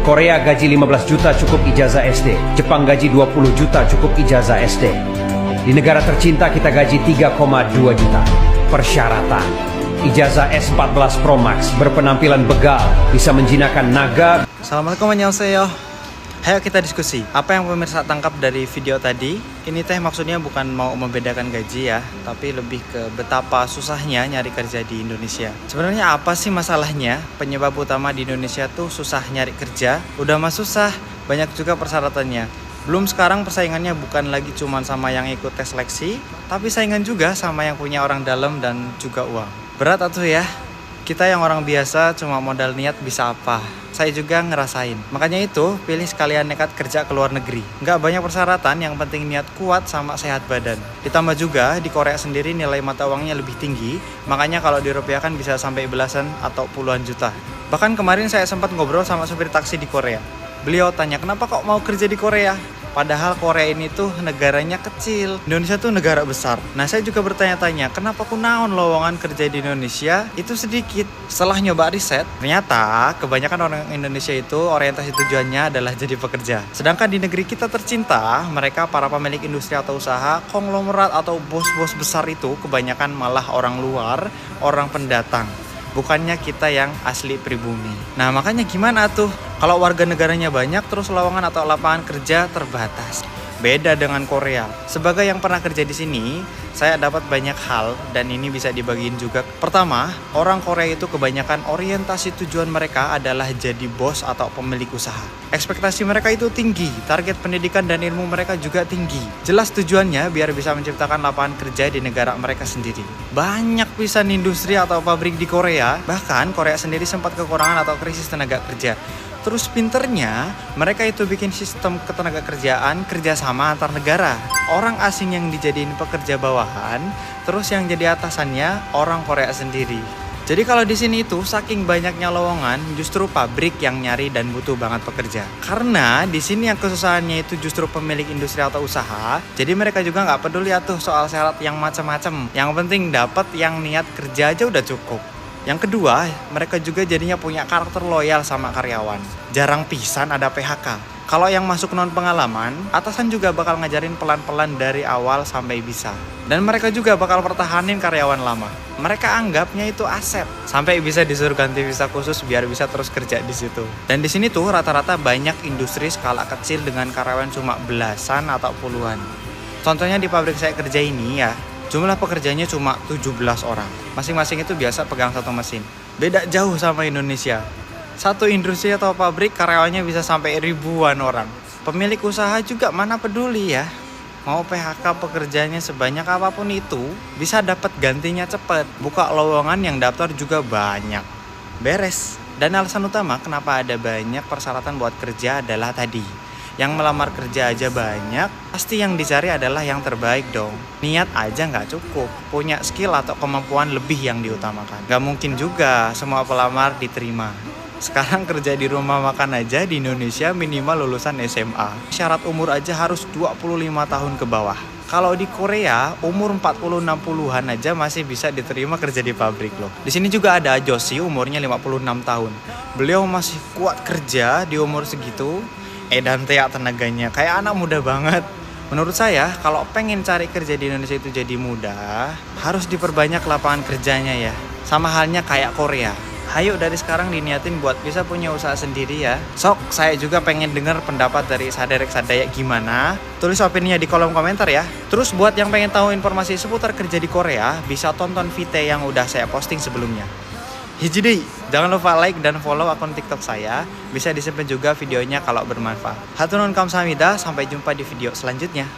Korea gaji 15 juta cukup ijazah SD. Jepang gaji 20 juta cukup ijazah SD. Di negara tercinta kita gaji 3,2 juta. Persyaratan: ijazah S14 Pro Max berpenampilan begal, bisa menjinakkan naga. Assalamualaikum, annyeonghaseyo. Ayo kita diskusi. Apa yang pemirsa tangkap dari video tadi? Ini teh maksudnya bukan mau membedakan gaji ya, tapi lebih ke betapa susahnya nyari kerja di Indonesia. Sebenarnya apa sih masalahnya? Penyebab utama di Indonesia tuh susah nyari kerja. Udah mah susah, banyak juga persyaratannya. Belum sekarang persaingannya bukan lagi cuman sama yang ikut tes seleksi, tapi saingan juga sama yang punya orang dalam dan juga uang. Berat atuh ya. Kita yang orang biasa cuma modal niat bisa apa? Saya juga ngerasain. Makanya itu, pilih sekalian nekat kerja ke luar negeri. Nggak banyak persyaratan, yang penting niat kuat sama sehat badan. Ditambah juga, di Korea sendiri nilai mata uangnya lebih tinggi. Makanya kalau dirupiahkan bisa sampai belasan atau puluhan juta. Bahkan kemarin saya sempat ngobrol sama supir taksi di Korea. Beliau tanya, kenapa kok mau kerja di Korea? Padahal Korea ini tuh negaranya kecil, Indonesia tuh negara besar. Nah, saya juga bertanya-tanya, kenapa kunaon lowongan kerja di Indonesia itu sedikit? Setelah nyoba riset, ternyata kebanyakan orang Indonesia itu orientasi tujuannya adalah jadi pekerja. Sedangkan di negeri kita tercinta, mereka para pemilik industri atau usaha, konglomerat atau bos-bos besar itu kebanyakan malah orang luar, orang pendatang. Bukannya kita yang asli pribumi. Nah, makanya gimana tuh? Kalau warga negaranya banyak, terus lowongan atau lapangan kerja terbatas. Beda dengan Korea. Sebagai yang pernah kerja di sini, saya dapat banyak hal dan ini bisa dibagiin juga. Pertama, orang Korea itu kebanyakan orientasi tujuan mereka adalah jadi bos atau pemilik usaha. Ekspektasi mereka itu tinggi, target pendidikan dan ilmu mereka juga tinggi. Jelas tujuannya biar bisa menciptakan lapangan kerja di negara mereka sendiri. Banyak pisan industri atau pabrik di Korea, bahkan Korea sendiri sempat kekurangan atau krisis tenaga kerja. Terus pinternya, mereka itu bikin sistem ketenaga kerjaan kerjasama antar negara. Orang asing yang dijadiin pekerja bawahan, terus yang jadi atasannya orang Korea sendiri. Jadi kalau di sini itu saking banyaknya lowongan, justru pabrik yang nyari dan butuh banget pekerja. Karena di sini yang kesusahannya itu justru pemilik industri atau usaha. Jadi mereka juga nggak peduli tuh soal syarat yang macam-macam. Yang penting dapat yang niat kerja aja udah cukup. Yang kedua, mereka juga jadinya punya karakter loyal sama karyawan. Jarang pisan ada PHK. Kalau yang masuk non pengalaman, atasan juga bakal ngajarin pelan-pelan dari awal sampai bisa. Dan mereka juga bakal pertahanin karyawan lama. Mereka anggapnya itu aset, sampai bisa disuruh ganti visa khusus biar bisa terus kerja di situ. Dan di sini tuh rata-rata banyak industri skala kecil dengan karyawan cuma belasan atau puluhan. Contohnya di pabrik saya kerja ini ya, jumlah pekerjanya cuma 17 orang. Masing-masing itu biasa pegang satu mesin. Beda jauh sama Indonesia. Satu industri atau pabrik karyawannya bisa sampai ribuan orang. Pemilik usaha juga mana peduli ya. Mau PHK pekerjanya sebanyak apapun itu, bisa dapat gantinya cepat. Buka lowongan yang daftar juga banyak. Beres. Dan alasan utama kenapa ada banyak persyaratan buat kerja adalah tadi. Yang melamar kerja aja banyak, pasti yang dicari adalah yang terbaik dong. Niat aja nggak cukup, punya skill atau kemampuan lebih yang diutamakan. Nggak mungkin juga semua pelamar diterima. Sekarang kerja di rumah makan aja di Indonesia minimal lulusan SMA. Syarat umur aja harus 25 tahun ke bawah. Kalau di Korea, umur 40-60-an aja masih bisa diterima kerja di pabrik loh. Di sini juga ada Joshi, umurnya 56 tahun. Beliau masih kuat kerja di umur segitu. Dan tenaganya kayak anak muda banget. Menurut saya, kalau pengen cari kerja di Indonesia itu jadi mudah, harus diperbanyak lapangan kerjanya ya. Sama halnya kayak Korea. Hayo dari sekarang diniatin buat bisa punya usaha sendiri ya. Sok, saya juga pengen dengar pendapat dari Saderek-Sadaya gimana. Tulis opininya di kolom komentar ya. Terus buat yang pengen tahu informasi seputar kerja di Korea, bisa tonton VT yang udah saya posting sebelumnya. Hijidei, jangan lupa like dan follow akun TikTok saya. Bisa disimpan juga videonya kalau bermanfaat. Hatur nuhun kamsahamnida, sampai jumpa di video selanjutnya.